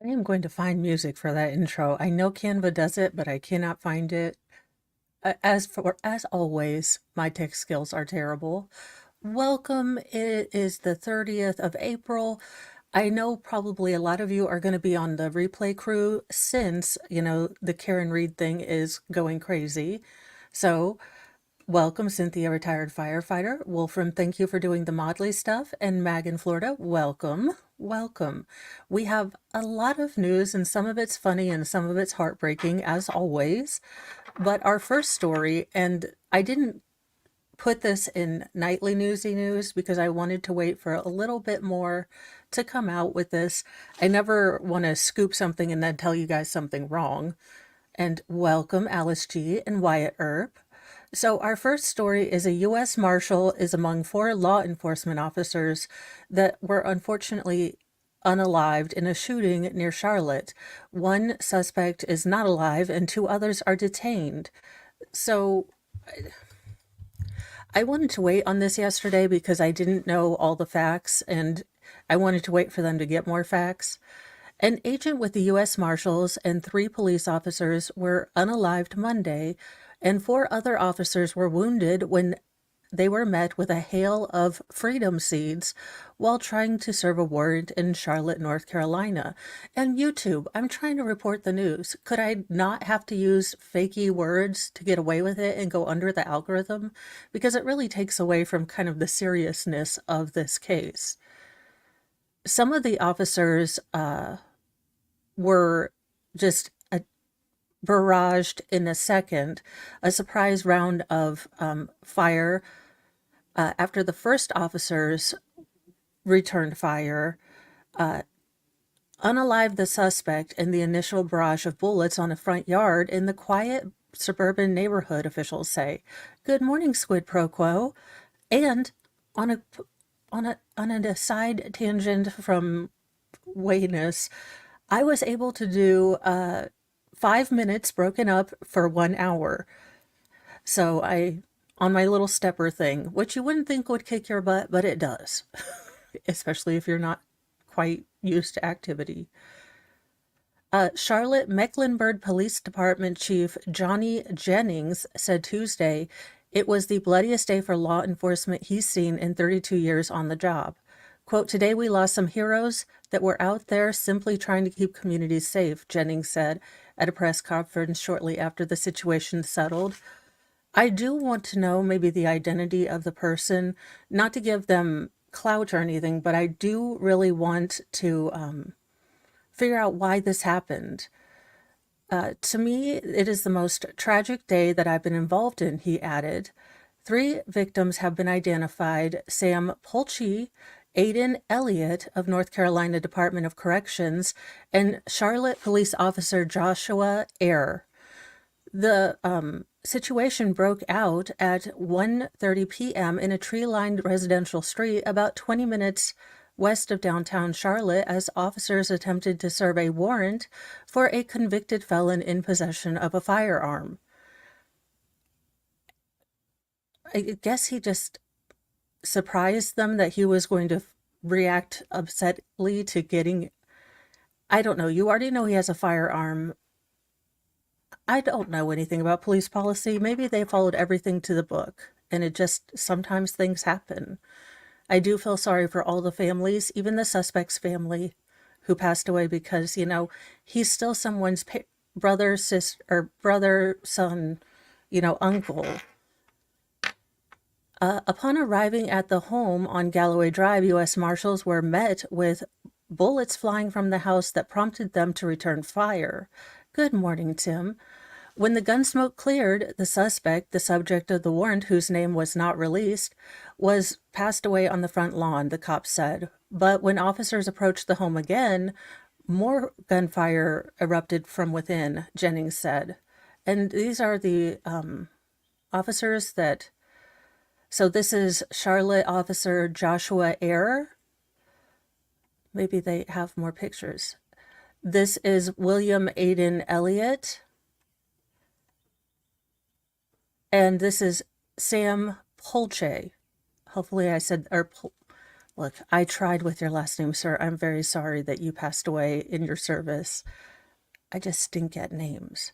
I am going to find music for that intro. I know Canva does it, but I cannot find it. As always, my tech skills are terrible. Welcome. It is the 30th of April. I know probably a lot of you are going to be on the replay crew since, the Karen Reed thing is going crazy. So, welcome, Cynthia, retired firefighter. Wolfram, thank you for doing the Modley stuff. And Mag in Florida, welcome. Welcome. We have a lot of news, and some of it's funny and some of it's heartbreaking, as always. But our first story, and I didn't put this in nightly newsy news because I wanted to wait for a little bit more to come out with this. I never want to scoop something and then tell you guys something wrong. And welcome, Alice G. and Wyatt Earp. So, our first story is a U.S. Marshal is among four law enforcement officers that were unfortunately unalived in a shooting near Charlotte. One suspect is not alive, and two others are detained. So, I wanted to wait on this yesterday because I didn't know all the facts, and I wanted to wait for them to get more facts. An agent with the U.S. Marshals and three police officers were unalived Monday, and four other officers were wounded when they were met with a hail of freedom seeds while trying to serve a warrant in Charlotte, North Carolina. And YouTube, I'm trying to report the news. Could I not have to use fakey words to get away with it and go under the algorithm? Because it really takes away from kind of the seriousness of this case. Some of the officers were just barraged in a second, a surprise round of fire after the first officers returned fire, unalived the suspect in the initial barrage of bullets on a front yard in the quiet suburban neighborhood, officials say. Good morning, Squid Pro Quo. And on a on an aside tangent from wayness, I was able to do 5 minutes broken up for 1 hour. So on my little stepper thing, which you wouldn't think would kick your butt, but it does, especially if you're not quite used to activity. Charlotte Mecklenburg Police Department Chief Johnny Jennings said Tuesday it was the bloodiest day for law enforcement he's seen in 32 years on the job. Quote, today we lost some heroes that were out there simply trying to keep communities safe, Jennings said at a press conference shortly after the situation settled. I do want to know maybe the identity of the person, not to give them clout or anything, but I do really want to figure out why this happened. To me, it is the most tragic day that I've been involved in, he added. Three victims have been identified: Sam Polchi, Aiden Elliott of North Carolina Department of Corrections, and Charlotte police officer Joshua Eyre. The situation broke out at 1:30 p.m. in a tree-lined residential street about 20 minutes west of downtown Charlotte as officers attempted to serve a warrant for a convicted felon in possession of a firearm. I guess he just surprised them that he was going to react upsetly to getting, I don't know, you already know he has a firearm. I don't know anything about police policy. Maybe they followed everything to the book, and it just sometimes things happen. I do feel sorry for all the families, even the suspect's family who passed away because, he's still someone's brother, sister, or brother, son, uncle. Upon arriving at the home on Galloway Drive, U.S. Marshals were met with bullets flying from the house that prompted them to return fire. Good morning, Tim. When the gun smoke cleared, the suspect, the subject of the warrant whose name was not released, was passed away on the front lawn, the cops said. But when officers approached the home again, more gunfire erupted from within, Jennings said. And these are the officers that... So this is Charlotte Officer Joshua Eyre. Maybe they have more pictures. This is William Aiden Elliott. And this is Sam Polche. Hopefully I said, or Look, I tried with your last name, sir. I'm very sorry that you passed away in your service. I just stink at names.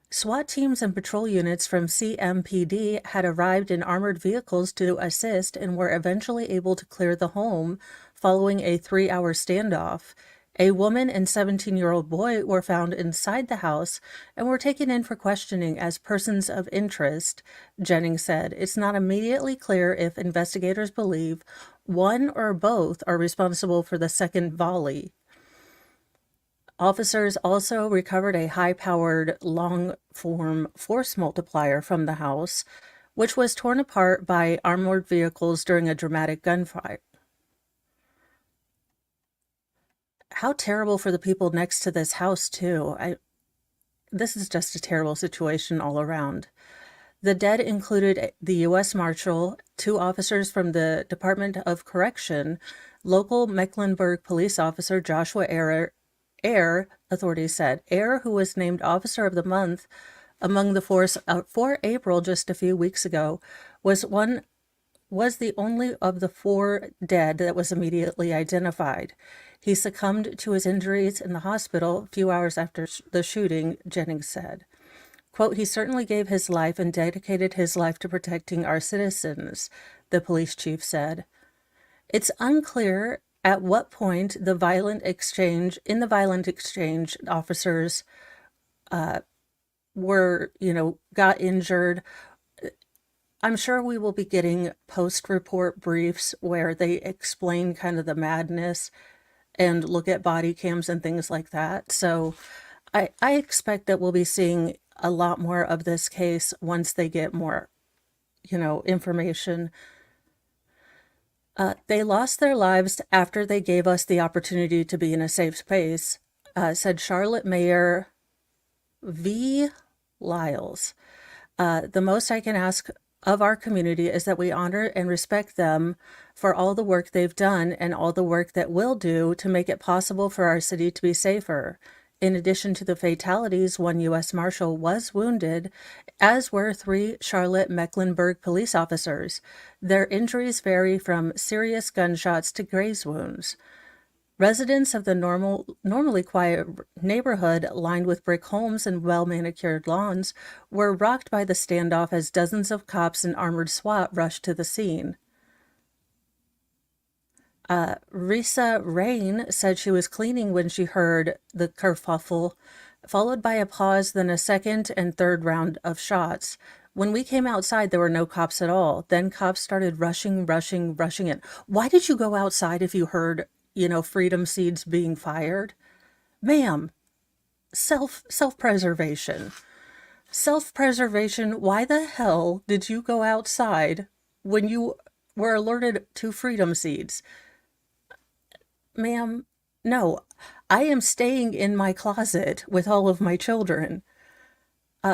SWAT teams and patrol units from CMPD had arrived in armored vehicles to assist and were eventually able to clear the home following a 3-hour standoff. A woman and 17-year-old boy were found inside the house and were taken in for questioning as persons of interest, Jennings said. It's not immediately clear if investigators believe one or both are responsible for the second volley. Officers also recovered a high-powered, long-form force multiplier from the house, which was torn apart by armored vehicles during a dramatic gunfight. How terrible for the people next to this house, too. This is just a terrible situation all around. The dead included the U.S. Marshal, 2 officers from the Department of Correction, local Mecklenburg police officer Joshua Ayer, authorities said. Ayer, who was named Officer of the Month among the force for April just a few weeks ago, was the only of the 4 dead that was immediately identified. He succumbed to his injuries in the hospital a few hours after the shooting, Jennings said. Quote, he certainly gave his life and dedicated his life to protecting our citizens, the police chief said. It's unclear at what point in the violent exchange, officers got injured. I'm sure we will be getting post-report briefs where they explain kind of the madness and look at body cams and things like that. So I expect that we'll be seeing a lot more of this case once they get more, information. They lost their lives after they gave us the opportunity to be in a safe space, said Charlotte Mayor V. Lyles. The most I can ask of our community is that we honor and respect them for all the work they've done and all the work that we'll do to make it possible for our city to be safer. In addition to the fatalities, 1 U.S. Marshal was wounded, as were 3 Charlotte Mecklenburg police officers. Their injuries vary from serious gunshots to graze wounds. Residents of the normally quiet neighborhood, lined with brick homes and well-manicured lawns, were rocked by the standoff as dozens of cops and armored SWAT rushed to the scene. Risa Rain said she was cleaning when she heard the kerfuffle, followed by a pause, then a second and third round of shots. When we came outside, there were no cops at all. Then cops started rushing in. Why did you go outside if you heard, freedom seeds being fired? Ma'am, self-preservation. Self-preservation, why the hell did you go outside when you were alerted to freedom seeds? Ma'am, no, I am staying in my closet with all of my children.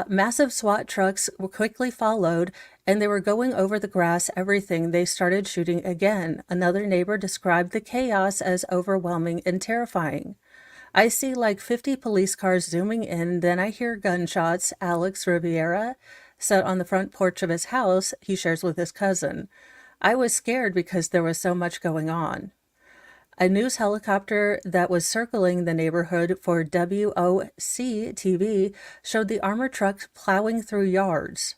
Massive SWAT trucks were quickly followed, and they were going over the grass, everything. They started shooting again. Another neighbor described the chaos as overwhelming and terrifying. I see like 50 police cars zooming in, then I hear gunshots. Alex Riviera sat on the front porch of his house he shares with his cousin. I was scared because there was so much going on. A news helicopter that was circling the neighborhood for WOC TV showed the armored truck plowing through yards.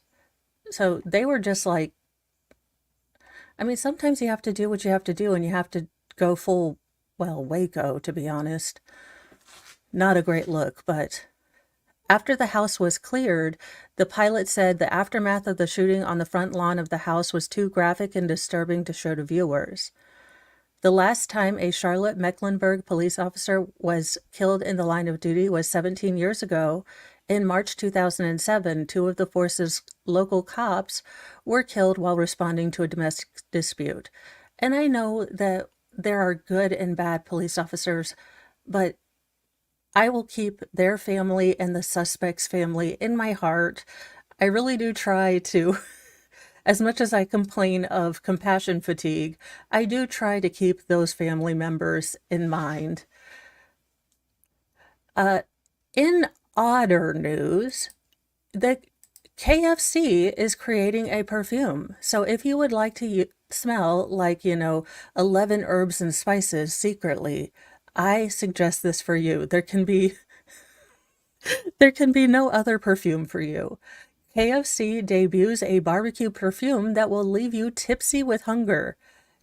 So they were just like, sometimes you have to do what you have to do and you have to go full, Waco, to be honest. Not a great look, but after the house was cleared, the pilot said the aftermath of the shooting on the front lawn of the house was too graphic and disturbing to show to viewers. The last time a Charlotte Mecklenburg police officer was killed in the line of duty was 17 years ago. In March 2007, 2 of the force's local cops were killed while responding to a domestic dispute. And I know that there are good and bad police officers, but I will keep their family and the suspect's family in my heart. I really do try to, as much as I complain of compassion fatigue, I do try to keep those family members in mind. In Odder news, the KFC is creating a perfume. So if you would like to smell like, 11 herbs and spices secretly, I suggest this for you. There can be no other perfume for you. KFC debuts a barbecue perfume that will leave you tipsy with hunger.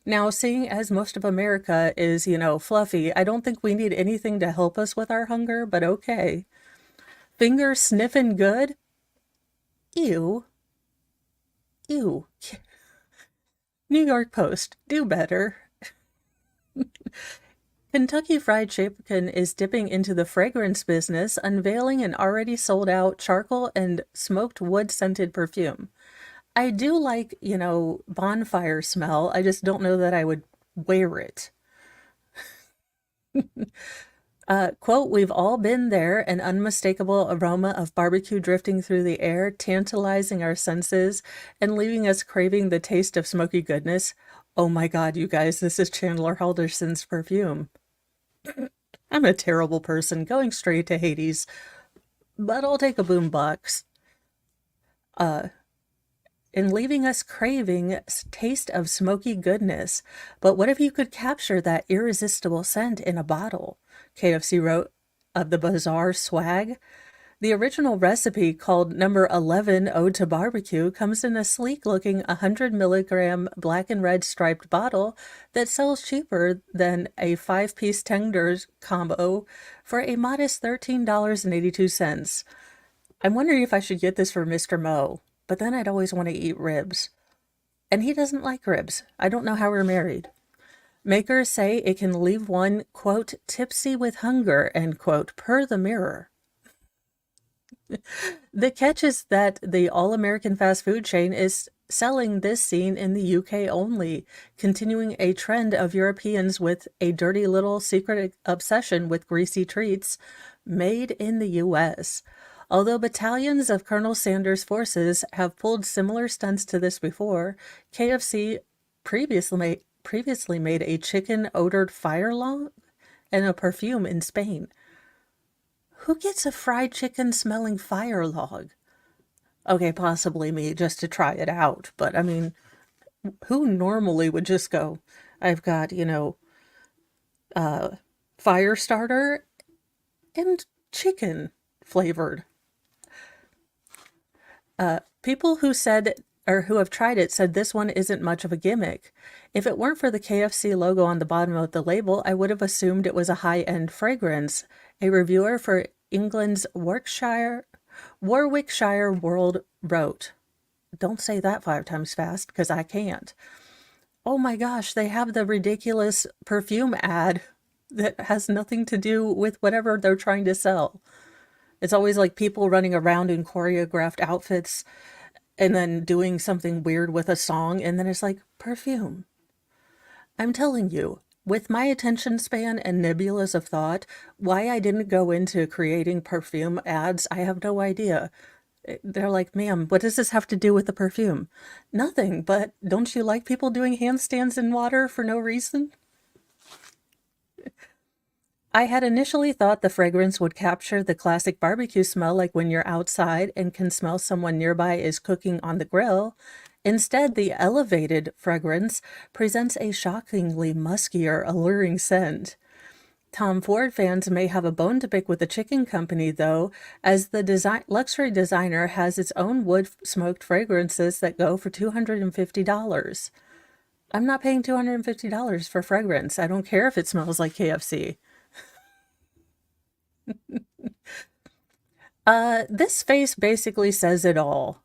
Now, seeing as most of America is, fluffy, I don't think we need anything to help us with our hunger, but okay. Finger sniffing good? Ew. Ew. New York Post, do better. Kentucky Fried Chicken is dipping into the fragrance business, unveiling an already sold out charcoal and smoked wood scented perfume. I do like, bonfire smell. I just don't know that I would wear it. Quote, we've all been there, an unmistakable aroma of barbecue drifting through the air, tantalizing our senses and leaving us craving the taste of smoky goodness. Oh my God, you guys, this is Chandler Halderson's perfume. I'm a terrible person going straight to Hades, but I'll take a boombox. And leaving us craving taste of smoky goodness. But what if you could capture that irresistible scent in a bottle? KFC wrote of the bizarre swag. The original recipe, called number 11 Ode to Barbecue, comes in a sleek-looking 100 milligram black and red striped bottle that sells cheaper than a 5-piece tenders combo for a modest $13.82. I'm wondering if I should get this for Mr. Mo, but then I'd always want to eat ribs. And he doesn't like ribs. I don't know how we're married. Makers say it can leave one, quote, tipsy with hunger, end quote, per the Mirror. The catch is that the all-American fast food chain is selling this scene in the UK only, continuing a trend of Europeans with a dirty little secret obsession with greasy treats made in the US. Although battalions of Colonel Sanders' forces have pulled similar stunts to this before, KFC previously made a chicken-odored fire log and a perfume in Spain. Who gets a fried chicken smelling fire log? Okay, possibly me, just to try it out. But I mean, who normally would just go, I've got, fire starter and chicken flavored. People who said, or who have tried it, said this one isn't much of a gimmick. If it weren't for the KFC logo on the bottom of the label, I would have assumed it was a high-end fragrance. A reviewer for England's Warwickshire World wrote, don't say that 5 times fast, because I can't. Oh my gosh, they have the ridiculous perfume ad that has nothing to do with whatever they're trying to sell. It's always like people running around in choreographed outfits and then doing something weird with a song, and then it's like, perfume. I'm telling you, with my attention span and nebulas of thought, why I didn't go into creating perfume ads, I have no idea. They're like, ma'am, what does this have to do with the perfume? Nothing, but don't you like people doing handstands in water for no reason? I had initially thought the fragrance would capture the classic barbecue smell, like when you're outside and can smell someone nearby is cooking on the grill. Instead, the elevated fragrance presents a shockingly muskier, alluring scent. Tom Ford fans may have a bone to pick with the chicken company, though, as the luxury designer has its own wood-smoked fragrances that go for $250. I'm not paying $250 for fragrance. I don't care if it smells like KFC. This face basically says it all.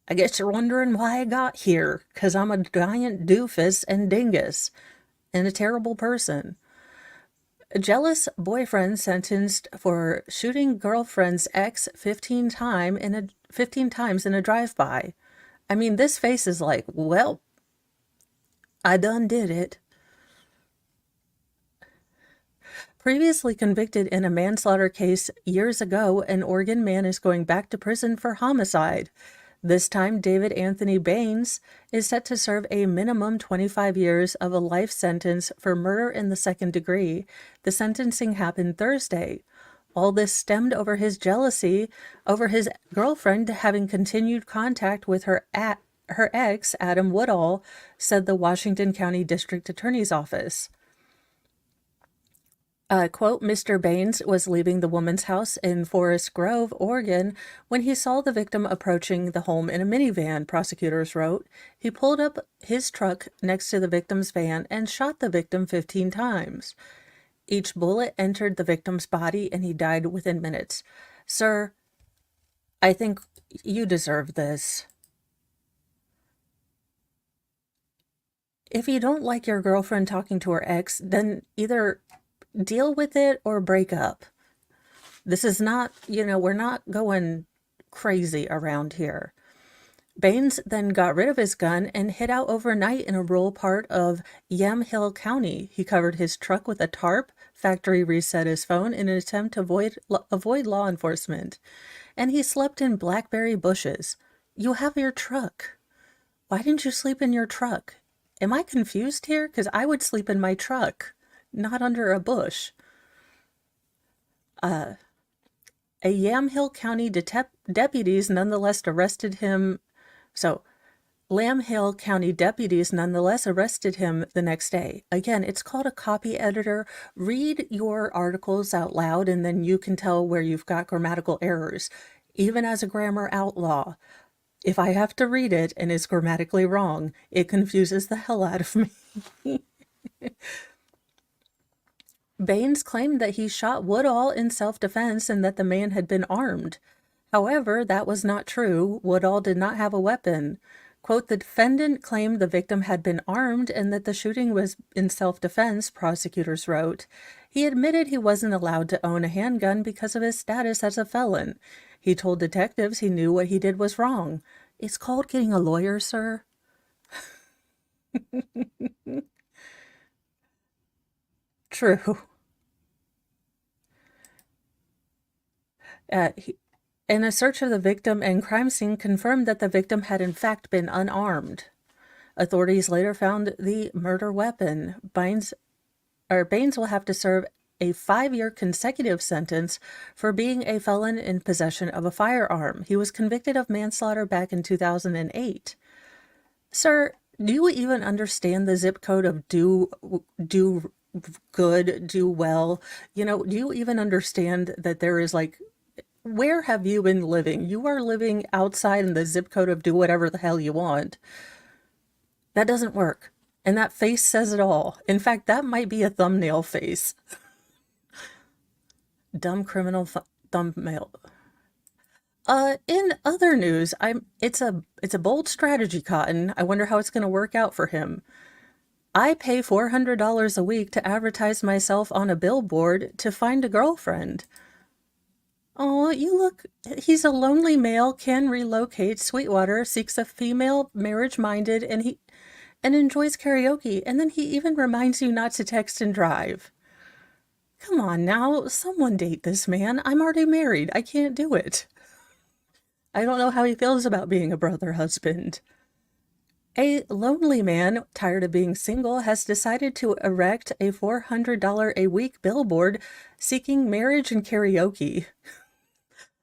I guess you're wondering why I got here, 'cause I'm a giant doofus and dingus, and a terrible person. A jealous boyfriend sentenced for shooting girlfriend's ex 15 times in a drive-by. I mean, this face is like, well, I done did it. Previously convicted in a manslaughter case years ago, an Oregon man is going back to prison for homicide. This time, David Anthony Baines is set to serve a minimum 25 years of a life sentence for murder in the second degree. The sentencing happened Thursday. All this stemmed over his jealousy over his girlfriend having continued contact with her ex, Adam Woodall, said the Washington County District Attorney's Office. Quote, Mr. Baines was leaving the woman's house in Forest Grove, Oregon, when he saw the victim approaching the home in a minivan, prosecutors wrote. He pulled up his truck next to the victim's van and shot the victim 15 times. Each bullet entered the victim's body and he died within minutes. Sir, I think you deserve this. If you don't like your girlfriend talking to her ex, then either deal with it or break up. This is not, we're not going crazy around here. Baines then got rid of his gun and hid out overnight in a rural part of Yamhill County. He covered his truck with a tarp, factory reset his phone in an attempt to avoid law enforcement. And he slept in blackberry bushes. You have your truck. Why didn't you sleep in your truck? Am I confused here? Because I would sleep in my truck, not under a bush. A Yamhill County deputies nonetheless arrested him. So, Yamhill County deputies nonetheless arrested him the next day. Again, it's called a copy editor. Read your articles out loud and then you can tell where you've got grammatical errors. Even as a grammar outlaw, if I have to read it and it's grammatically wrong, it confuses the hell out of me. Baines claimed that he shot Woodall in self-defense and that the man had been armed. However, that was not true. Woodall did not have a weapon. Quote, the defendant claimed the victim had been armed and that the shooting was in self-defense, prosecutors wrote. He admitted he wasn't allowed to own a handgun because of his status as a felon. He told detectives he knew what he did was wrong. It's called getting a lawyer, sir. True. In a search of the victim and crime scene confirmed that the victim had in fact been unarmed. Authorities later found the murder weapon. Baines will have to serve a 5-year consecutive sentence for being a felon in possession of a firearm. He was convicted of manslaughter back in 2008. Sir, do you even understand the zip code of do good, do well? Do you even understand that there is where have you been living? You are living outside in the zip code of do whatever the hell you want. That doesn't work. And that face says it all. In fact, that might be a thumbnail face. Dumb criminal thumbnail. In other news, it's a bold strategy, Cotton. I wonder how it's going to work out for him. I pay $400 a week to advertise myself on a billboard to find a girlfriend. Oh, he's a lonely male, can relocate, Sweetwater, seeks a female, marriage-minded, and enjoys karaoke, and then he even reminds you not to text and drive. Come on now, someone date this man. I'm already married. I can't do it. I don't know how he feels about being a brother husband. A lonely man, tired of being single, has decided to erect a $400 a week billboard seeking marriage and karaoke.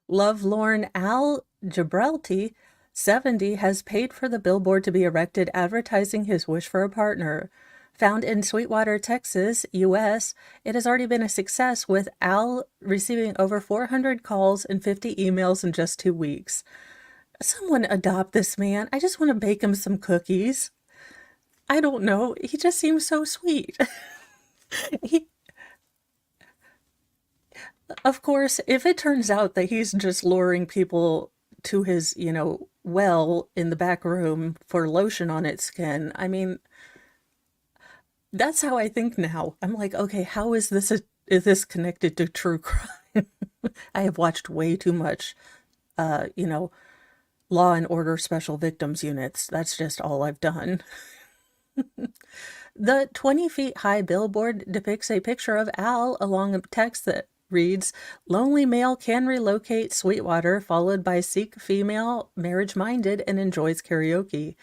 Lovelorn Al Gibralti, 70, has paid for the billboard to be erected advertising his wish for a partner. Found in Sweetwater, Texas, U.S., it has already been a success, with Al receiving over 400 calls and 50 emails in just 2 weeks. Someone adopt this man. I just want to bake him some cookies. I don't know. He just seems so sweet. Of course, if it turns out that he's just luring people to his, well in the back room for lotion on its skin, I mean, that's how I think now. I'm like, okay, how is this connected to true crime? I have watched way too much, Law and Order Special Victims Units. That's just all I've done. The 20 feet high billboard depicts a picture of Al along a text that reads, lonely male can relocate, Sweetwater, followed by seek female, marriage-minded, and enjoys karaoke.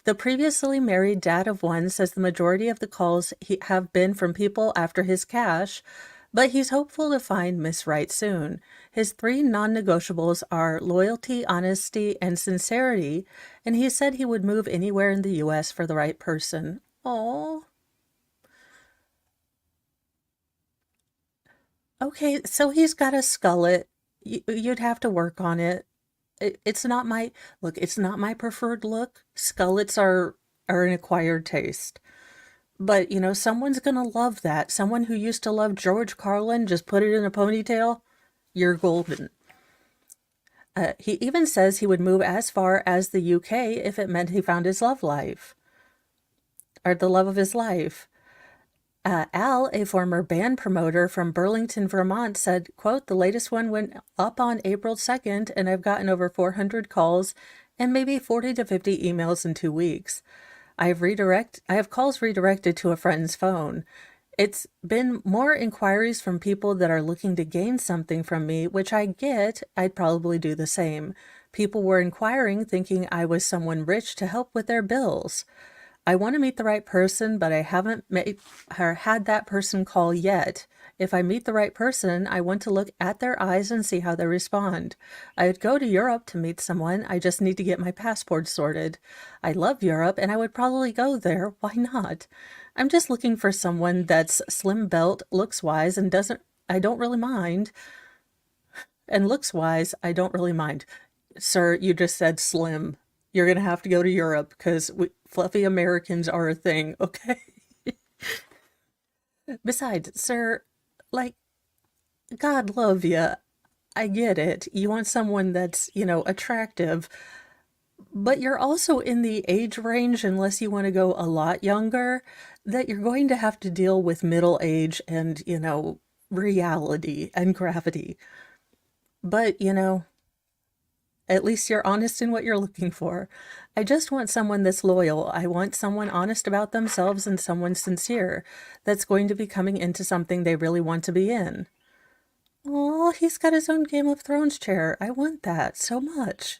The previously married dad of one says the majority of the calls have been from people after his cash, But he's hopeful to find Miss Right soon. His three non negotiables are loyalty, honesty, and sincerity, and he said he would move anywhere in the US for the right person. Oh, okay, so he's got a skullet. You'd have to work on it. It's not my look, it's not my preferred look. Skullets are an acquired taste. But, someone's gonna love that. Someone who used to love George Carlin, just put it in a ponytail. You're golden. He even says he would move as far as the UK if it meant he found his love life, or the love of his life. Al, a former band promoter from Burlington, Vermont, said, quote, the latest one went up on April 2nd, and I've gotten over 400 calls and maybe 40 to 50 emails in 2 weeks. I have calls redirected to a friend's phone. It's been more inquiries from people that are looking to gain something from me, which I get. I'd probably do the same. People were inquiring thinking I was someone rich to help with their bills. I want to meet the right person, but I haven't made or had that person call yet. If I meet the right person, I want to look at their eyes and see how they respond. I would go to Europe to meet someone. I just need to get my passport sorted. I love Europe and I would probably go there. Why not? I'm just looking for someone that's slim built, looks wise, and doesn't, I don't really mind. And looks wise, I don't really mind. Sir, you just said slim. You're going to have to go to Europe because fluffy Americans are a thing, okay? Besides, sir, like, God love you. I get it. You want someone that's, attractive, but you're also in the age range, unless you want to go a lot younger, that you're going to have to deal with middle age and, reality and gravity. But, at least you're honest in what you're looking for. I just want someone that's loyal. I want someone honest about themselves and someone sincere that's going to be coming into something they really want to be in. Oh, he's got his own Game of Thrones chair. I want that so much.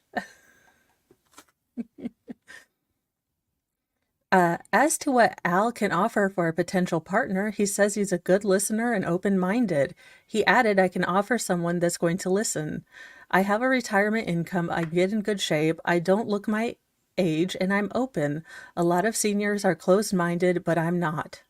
As to what Al can offer for a potential partner, he says he's a good listener and open minded. He added, I can offer someone that's going to listen. I have a retirement income. I get in good shape. I don't look my age and I'm open. A lot of seniors are closed minded, but I'm not.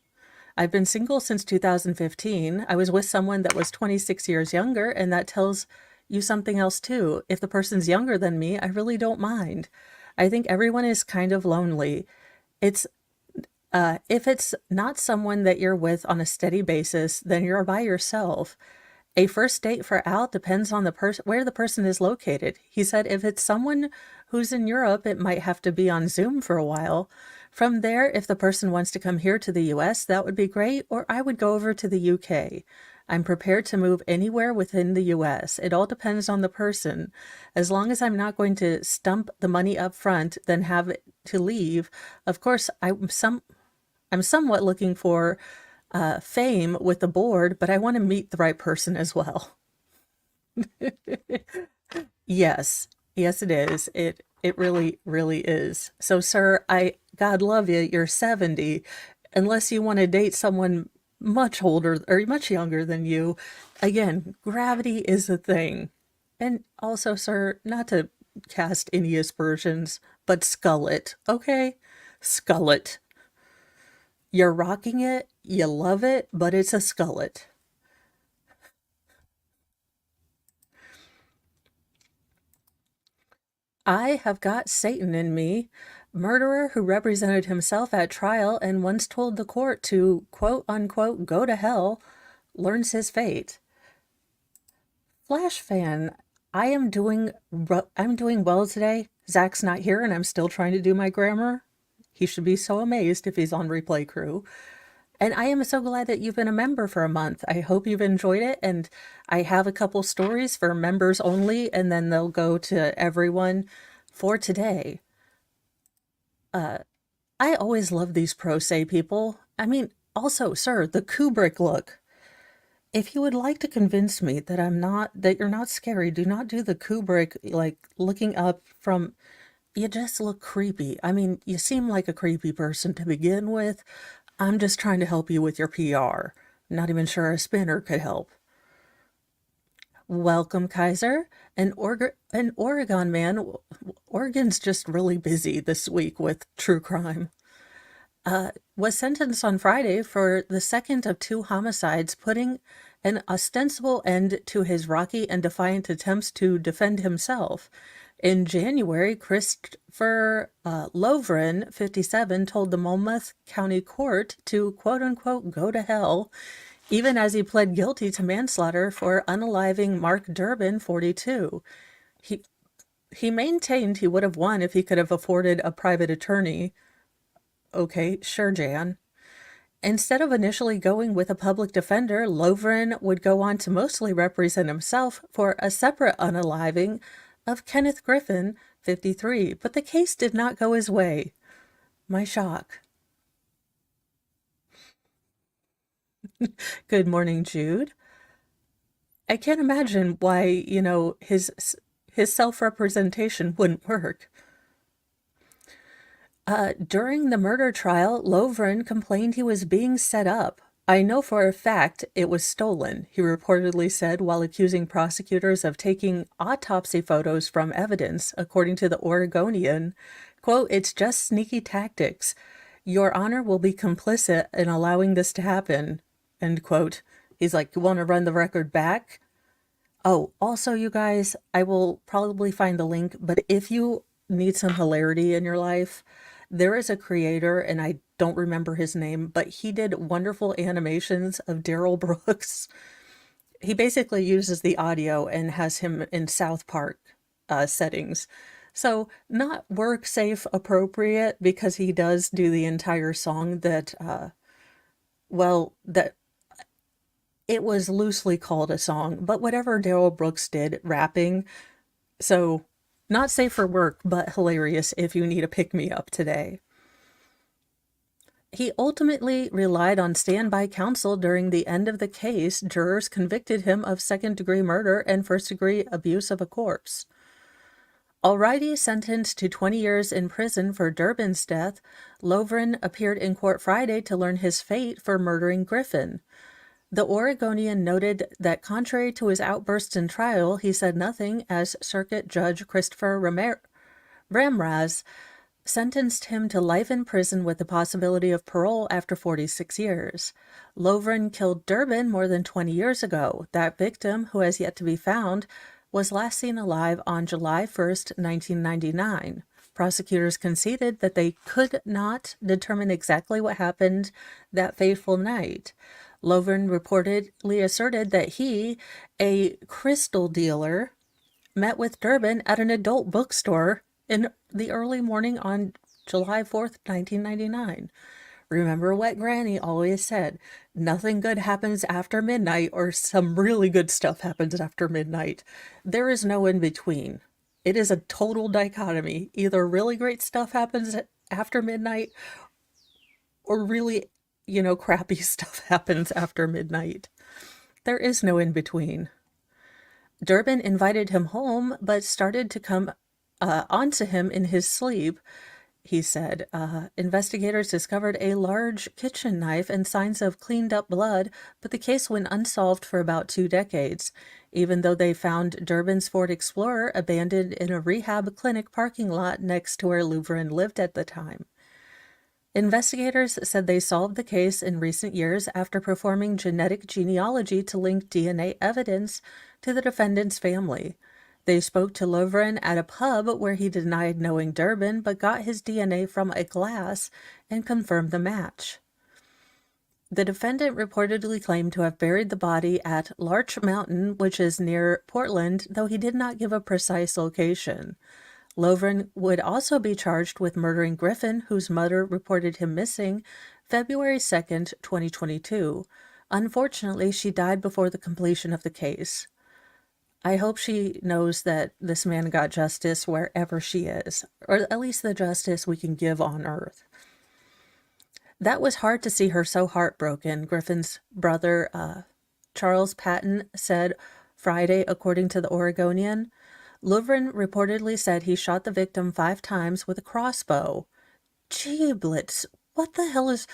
I've been single since 2015. I was with someone that was 26 years younger, and that tells you something else too. If the person's younger than me, I really don't mind. I think everyone is kind of lonely. It's if it's not someone that you're with on a steady basis, then you're by yourself. A first date for Al depends on the person where the person is located. He said if it's someone who's in Europe, it might have to be on Zoom for a while. From there, if the person wants to come here to the US, that would be great, or I would go over to the UK. I'm prepared to move anywhere within the US. It all depends on the person. As long as I'm not going to stump the money up front, then have it to leave. Of course, I'm somewhat looking for fame with the board, but I want to meet the right person as well. Yes, yes, it is. It really, really is. So, sir, God love you. You're 70. Unless you want to date someone much older or much younger than you, again, gravity is a thing. And also, sir, not to cast any aspersions, but skull it, okay? Skull it. You're rocking it, you love it, but it's a skullet. I have got Satan in me. Murderer who represented himself at trial and once told the court to quote unquote go to hell learns his fate. Flash fan, I'm doing well today. Zach's not here and I'm still trying to do my grammar. He should be so amazed if he's on replay crew. And I am so glad that you've been a member for a month. I hope you've enjoyed it. And I have a couple stories for members only, and then they'll go to everyone for today. I always love these pro se people. I mean, also, sir, the Kubrick look. If you would like to convince me that that you're not scary, do not do the Kubrick, like looking up from, you just look creepy. I mean, you seem like a creepy person to begin with. I'm just trying to help you with your PR. Not even sure a spinner could help. Welcome, Kaiser. An Oregon man. Oregon's just really busy this week with true crime. Was sentenced on Friday for the second of two homicides, putting an ostensible end to his rocky and defiant attempts to defend himself. In January, Christopher Lovren, 57, told the Monmouth County Court to quote-unquote go to hell, even as he pled guilty to manslaughter for unaliving Mark Durbin, 42. He, he maintained he would have won if he could have afforded a private attorney. Okay, sure, Jan. Instead of initially going with a public defender, Lovren would go on to mostly represent himself for a separate unaliving of Kenneth Griffin, 53, but the case did not go his way. My shock. Good morning, Jude. I can't imagine why, his self-representation wouldn't work. During the murder trial, Lovren complained he was being set up. I know for a fact it was stolen, he reportedly said while accusing prosecutors of taking autopsy photos from evidence, according to the Oregonian. Quote, "It's just sneaky tactics. Your Honor will be complicit in allowing this to happen," end quote. He's like, you want to run the record back? Oh, also, you guys, I will probably find the link, but if you need some hilarity in your life, there is a creator, and I don't remember his name, but he did wonderful animations of Daryl Brooks. He basically uses the audio and has him in South Park settings. So not work safe appropriate, because he does do the entire song that, that it was loosely called a song, but whatever Daryl Brooks did, rapping. So not safe for work, but hilarious if you need a pick-me-up today. He ultimately relied on standby counsel during the end of the case. Jurors convicted him of second-degree murder and first-degree abuse of a corpse. Already sentenced to 20 years in prison for Durbin's death, Lovren appeared in court Friday to learn his fate for murdering Griffin. The Oregonian noted that contrary to his outbursts in trial, he said nothing as Circuit Judge Christopher Ramraz sentenced him to life in prison with the possibility of parole after 46 years. Lovren killed Durbin more than 20 years ago. That victim, who has yet to be found, was last seen alive on July 1st, 1999. Prosecutors conceded that they could not determine exactly what happened that fateful night. Lovren reportedly asserted that he, a crystal dealer, met with Durbin at an adult bookstore in the early morning on July 4th, 1999. Remember what Granny always said, nothing good happens after midnight, or some really good stuff happens after midnight. There is no in between. It is a total dichotomy. Either really great stuff happens after midnight, or really, crappy stuff happens after midnight. There is no in between. Durbin invited him home, but started to come onto him in his sleep. He said, investigators discovered a large kitchen knife and signs of cleaned up blood, but the case went unsolved for about 2 decades, even though they found Durbin's Ford Explorer abandoned in a rehab clinic parking lot next to where Lovren lived at the time. Investigators said they solved the case in recent years after performing genetic genealogy to link DNA evidence to the defendant's family. They spoke to Lovren at a pub where he denied knowing Durbin, but got his DNA from a glass and confirmed the match. The defendant reportedly claimed to have buried the body at Larch Mountain, which is near Portland, though he did not give a precise location. Lovren would also be charged with murdering Griffin, whose mother reported him missing February 2nd, 2022. Unfortunately, she died before the completion of the case. I hope she knows that this man got justice wherever she is, or at least the justice we can give on earth. That was hard to see her so heartbroken, Griffin's brother, Charles Patton, said Friday, according to the Oregonian. Lovren reportedly said he shot the victim 5 times with a crossbow. Gee, Blitz, what the hell is...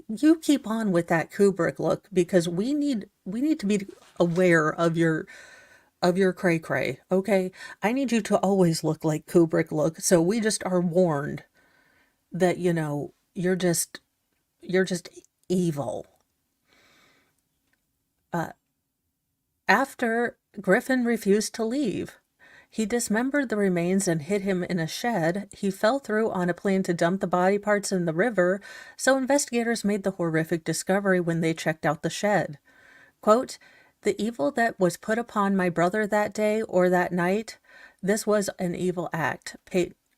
you keep on with that Kubrick look because we need to be aware of your cray cray, okay? I need you to always look like Kubrick look, so we just are warned that you're just evil. Uh, After Griffin refused to leave, he dismembered the remains and hid him in a shed. He fell through on a plane to dump the body parts in the river, so investigators made the horrific discovery when they checked out the shed. Quote, "The evil that was put upon my brother that day or that night, this was an evil act,"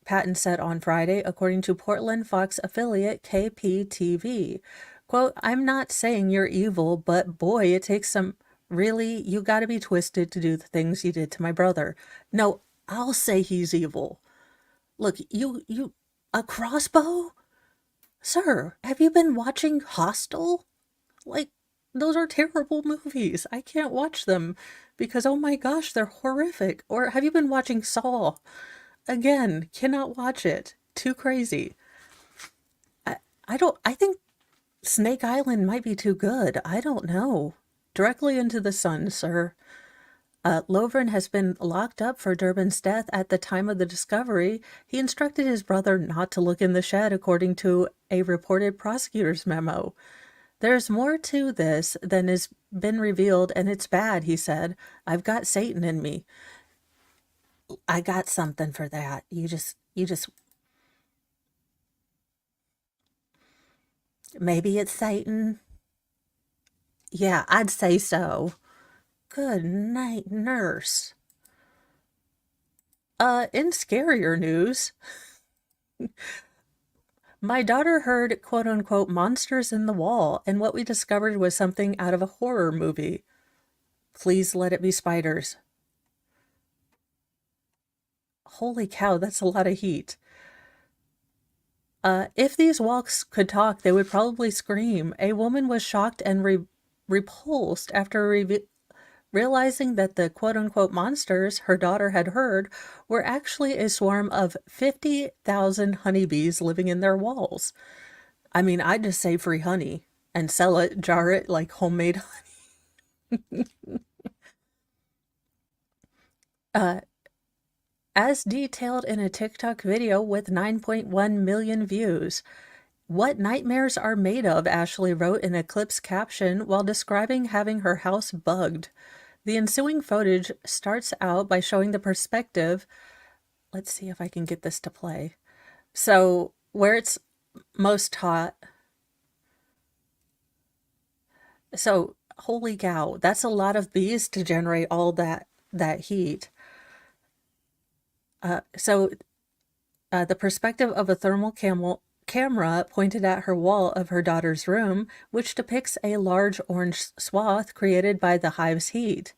Patton said on Friday, according to Portland Fox affiliate KPTV. Quote, "I'm not saying you're evil, but boy, it takes some, really, you gotta be twisted to do the things you did to my brother." No, I'll say he's evil. Look, a crossbow? Sir, have you been watching Hostel? Like, those are terrible movies. I can't watch them because, oh my gosh, they're horrific. Or have you been watching Saw? Again, cannot watch it. Too crazy. I, I think Snake Island might be too good. I don't know. Directly into the sun, sir. Lovren has been locked up for Durbin's death at the time of the discovery. He instructed his brother not to look in the shed, according to a reported prosecutor's memo. "There's more to this than has been revealed, and it's bad," he said. "I've got Satan in me." I got something for that. Maybe it's Satan. Yeah, I'd say so. Good night, nurse. In scarier news, my daughter heard quote unquote monsters in the wall, and what we discovered was something out of a horror movie. Please let it be spiders. Holy cow, that's a lot of heat. If these walks could talk, they would probably scream. A woman was shocked and repulsed after realizing that the quote unquote monsters her daughter had heard were actually a swarm of 50,000 honeybees living in their walls. I mean, I'd just say free honey and sell it, jar it like homemade honey. Uh, as detailed in a TikTok video with 9.1 million views. "What nightmares are made of," Ashley wrote in a clip's caption while describing having her house bugged. The ensuing footage starts out by showing the perspective. Let's see if I can get this to play. So, where it's most hot. So, holy cow, that's a lot of bees to generate all that heat. So the perspective of a thermal camera pointed at her wall of her daughter's room, which depicts a large orange swath created by the hive's heat.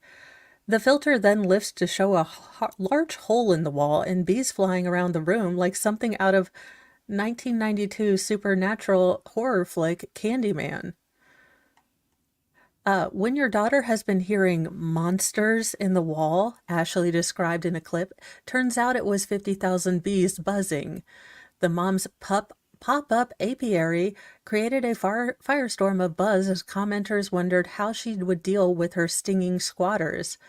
The filter then lifts to show a large hole in the wall and bees flying around the room like something out of 1992 supernatural horror flick Candyman. When your daughter has been hearing monsters in the wall, Ashley described in a clip, turns out it was 50,000 bees buzzing. The mom's pop-up apiary created a firestorm of buzz as commenters wondered how she would deal with her stinging squatters.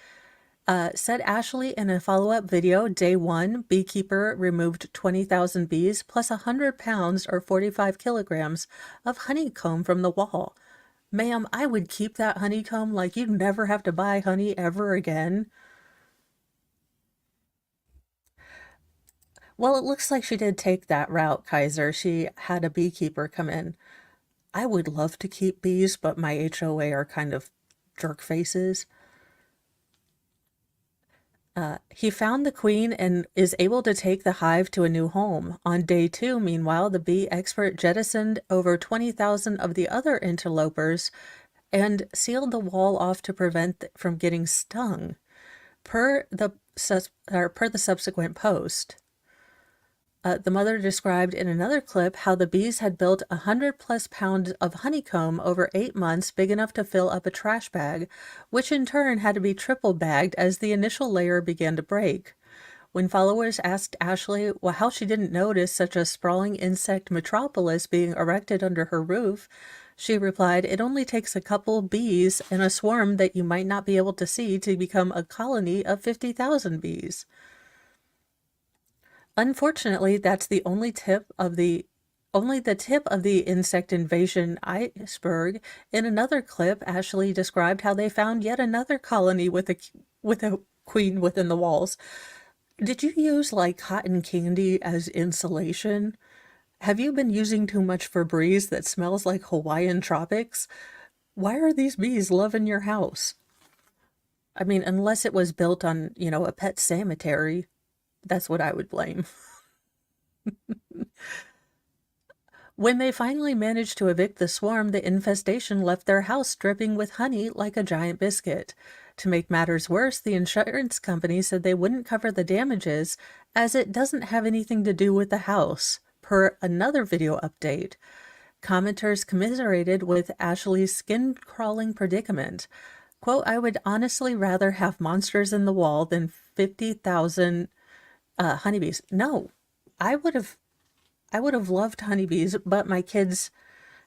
Said Ashley in a follow-up video, day one, beekeeper removed 20,000 bees plus 100 pounds or 45 kilograms of honeycomb from the wall. Ma'am, I would keep that honeycomb like you'd never have to buy honey ever again. Well, it looks like she did take that route, Kaiser. She had a beekeeper come in. I would love to keep bees, but my HOA are kind of jerk faces. He found the queen and is able to take the hive to a new home. On day two, meanwhile, the bee expert jettisoned over 20,000 of the other interlopers and sealed the wall off to prevent from getting stung, per the subsequent post. The mother described in another clip how the bees had built 100+ pounds of honeycomb over 8 months, big enough to fill up a trash bag, which in turn had to be triple bagged as the initial layer began to break. When followers asked Ashley how she didn't notice such a sprawling insect metropolis being erected under her roof, she replied, "It only takes a couple bees and a swarm that you might not be able to see to become a colony of 50,000 bees." Unfortunately, that's the only the tip of the insect invasion iceberg. In another clip, Ashley described how they found yet another colony with a queen within the walls. Did you use like cotton candy as insulation? Have you been using too much Febreze that smells like Hawaiian tropics? Why are these bees loving your house? I mean, unless it was built on, a pet cemetery, that's what I would blame. When they finally managed to evict the swarm, the infestation left their house dripping with honey like a giant biscuit. To make matters worse, the insurance company said they wouldn't cover the damages as it doesn't have anything to do with the house, per another video update. Commenters commiserated with Ashley's skin-crawling predicament. Quote, "I would honestly rather have monsters in the wall than 50,000 honeybees." No, I would have I would have loved honeybees, but my kids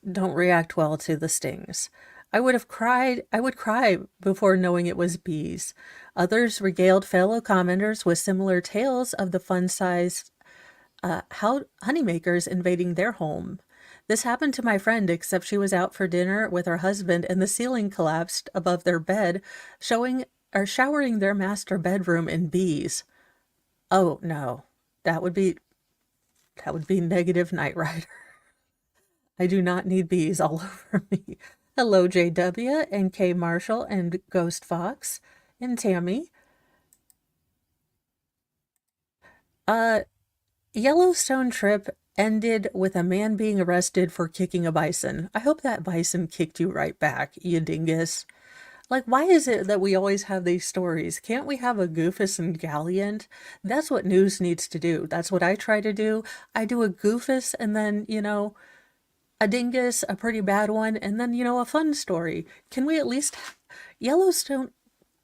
don't react well to the stings. I would cry before knowing it was bees. Others regaled fellow commenters with similar tales of the fun-sized how honeymakers invading their home. This happened to my friend, except she was out for dinner with her husband and the ceiling collapsed above their bed, showering their master bedroom in bees. Oh no, that would be negative Knight Rider. I do not need bees all over me. Hello, JW and K Marshall and Ghost Fox and Tammy. Yellowstone trip ended with a man being arrested for kicking a bison. I hope that bison kicked you right back, you dingus. Like, why is it that we always have these stories? Can't we have a Goofus and Gallant? That's what news needs to do. That's what I try to do. I do a Goofus and then, a dingus, a pretty bad one, and then, a fun story. Can we at least... Yellowstone,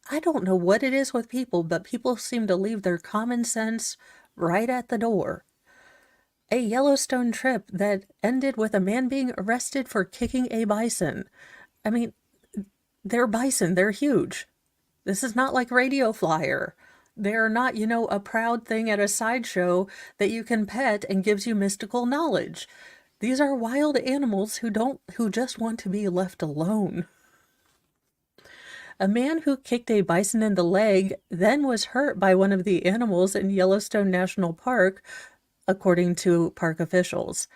I don't know what it is with people, but people seem to leave their common sense right at the door. A Yellowstone trip that ended with a man being arrested for kicking a bison. I mean, they're bison, they're huge. This is not like Radio Flyer. They're not, a proud thing at a sideshow that you can pet and gives you mystical knowledge. These are wild animals who just want to be left alone. A man who kicked a bison in the leg then was hurt by one of the animals in Yellowstone National Park, according to park officials.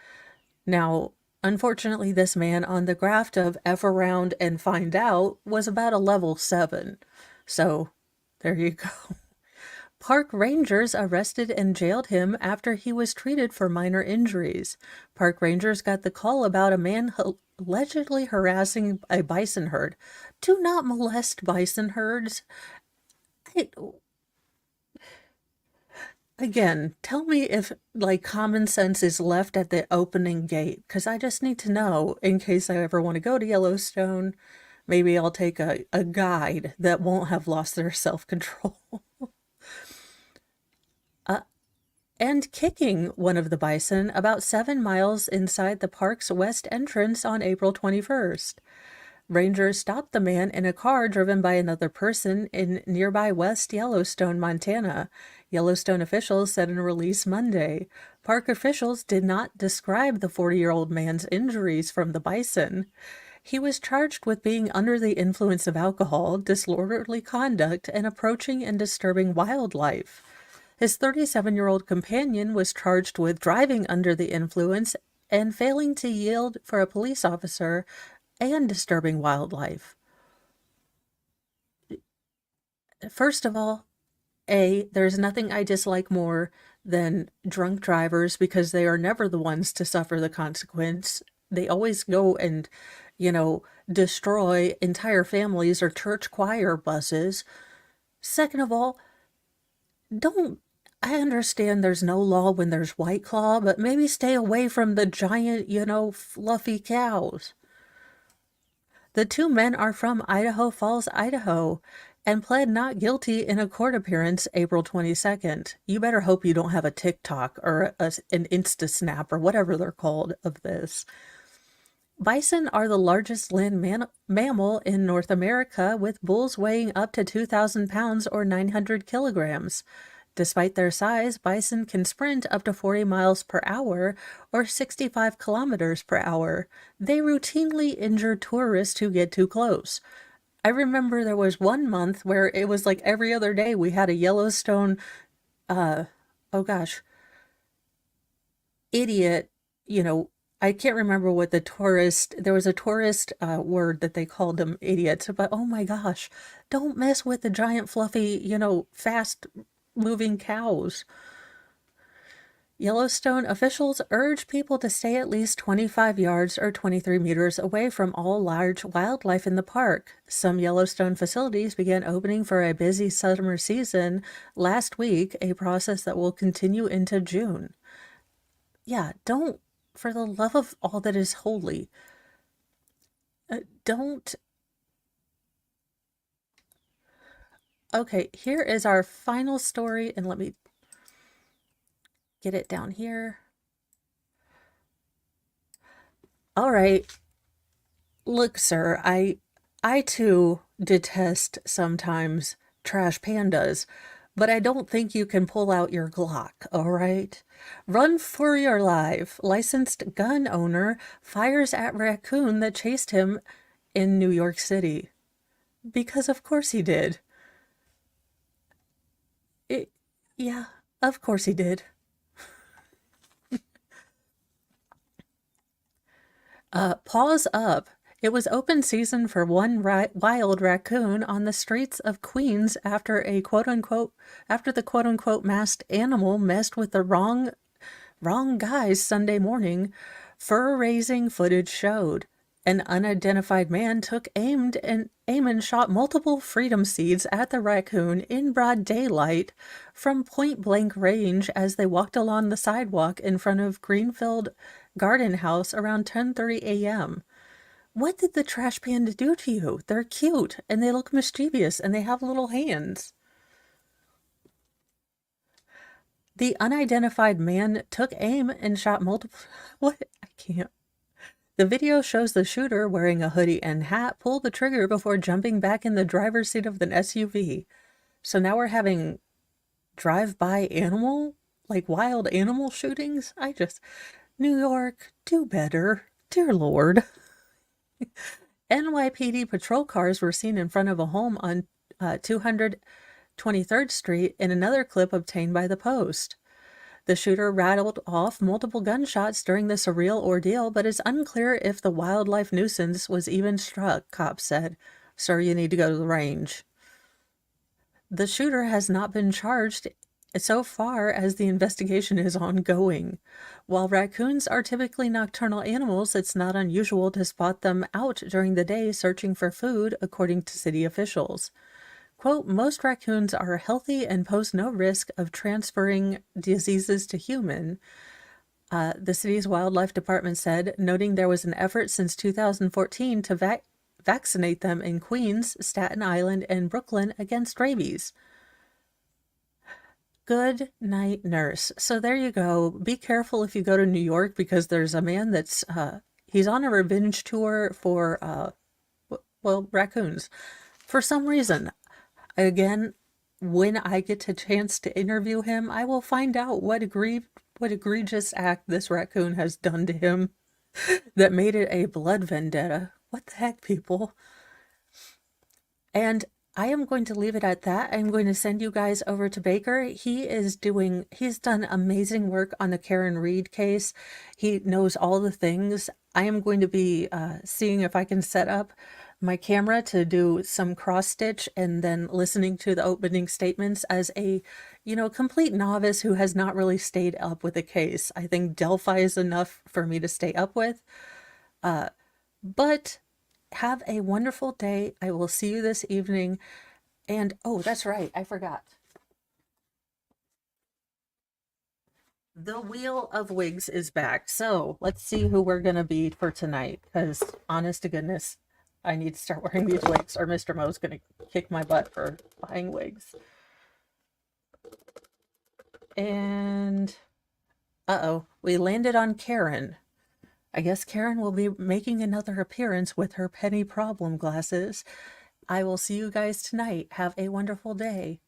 Now, unfortunately, this man on the graph of F around and find out was about a level 7. So, there you go. Park rangers arrested and jailed him after he was treated for minor injuries. Park rangers got the call about a man allegedly harassing a bison herd. Do not molest bison herds. Again, tell me if, common sense is left at the opening gate, because I just need to know in case I ever want to go to Yellowstone. Maybe I'll take a guide that won't have lost their self-control. And kicking one of the bison about 7 miles inside the park's west entrance on April 21st. Rangers stopped the man in a car driven by another person in nearby West Yellowstone, Montana. Yellowstone officials said in a release Monday. Park officials did not describe the 40-year-old man's injuries from the bison. He was charged with being under the influence of alcohol, disorderly conduct, and approaching and disturbing wildlife. His 37-year-old companion was charged with driving under the influence and failing to yield for a police officer and disturbing wildlife. First of all, there's nothing I dislike more than drunk drivers because they are never the ones to suffer the consequence. They always go and, destroy entire families or church choir buses. Second of all, I understand there's no law when there's White Claw, but maybe stay away from the giant, fluffy cows. The two men are from Idaho Falls, Idaho, and pled not guilty in a court appearance April 22nd. You better hope you don't have a TikTok or an Insta Snap or whatever they're called of this. Bison are the largest land mammal in North America, with bulls weighing up to 2,000 pounds or 900 kilograms. Despite their size, bison can sprint up to 40 miles per hour or 65 kilometers per hour. They routinely injure tourists who get too close. I remember there was one month where it was like every other day we had a Yellowstone, uh, oh gosh, idiot, you know, I can't remember what there was a tourist word that they called them idiots, but oh my gosh, don't mess with the giant, fluffy, fast moving cows. Yellowstone officials urge people to stay at least 25 yards or 23 meters away from all large wildlife in the park. Some Yellowstone facilities began opening for a busy summer season last week, a process that will continue into June. Yeah, don't, for the love of all that is holy, don't. Okay, here is our final story, and let me get it down here. All right. Look, sir, I too detest sometimes trash pandas, but I don't think you can pull out your Glock, all right? Run for your life. Licensed gun owner fires at raccoon that chased him in New York City. Because of course he did. It, yeah, of course he did. Paws up. It was open season for one wild raccoon on the streets of Queens after the quote unquote masked animal messed with the wrong guys Sunday morning. Fur-raising footage showed. An unidentified man took aim and shot multiple freedom seeds at the raccoon in broad daylight from point-blank range as they walked along the sidewalk in front of Greenfield Garden House around 10:30 a.m. What did the trash panda do to you? They're cute and they look mischievous and they have little hands. The unidentified man took aim and shot multiple. What? I can't. The video shows the shooter, wearing a hoodie and hat, pull the trigger before jumping back in the driver's seat of an SUV. So now we're having drive-by like wild animal shootings? New York, do better. Dear Lord. NYPD patrol cars were seen in front of a home on 223rd Street in another clip obtained by the Post. The shooter rattled off multiple gunshots during the surreal ordeal, but it's unclear if the wildlife nuisance was even struck, cops said. Sir, you need to go to the range. The shooter has not been charged so far as the investigation is ongoing. While raccoons are typically nocturnal animals, it's not unusual to spot them out during the day searching for food, according to city officials. Quote, most raccoons are healthy and pose no risk of transferring diseases to human, the city's wildlife department said, noting there was an effort since 2014 to vaccinate them in Queens, Staten Island, and Brooklyn against rabies. Good night, nurse. So there you go. Be careful if you go to New York, because there's a man that's, he's on a revenge tour for, raccoons. For some reason. Again, when I get a chance to interview him, I will find out what egregious act this raccoon has done to him that made it a blood vendetta. What the heck, people? And I am going to leave it at that. I'm going to send you guys over to Baker. He's done amazing work on the Karen Reed case. He knows all the things. I am going to be seeing if I can set up my camera to do some cross stitch and then listening to the opening statements as a, complete novice who has not really stayed up with a case. I think Delphi is enough for me to stay up with. But have a wonderful day. I will see you this evening. And, oh, that's right. I forgot. The Wheel of Wigs is back. So let's see who we're going to be for tonight. Because, honest to goodness, I need to start wearing these wigs or Mr. Mo's gonna kick my butt for buying wigs. And uh-oh, we landed on Karen. I guess Karen will be making another appearance with her penny problem glasses. I will see you guys tonight. Have a wonderful day.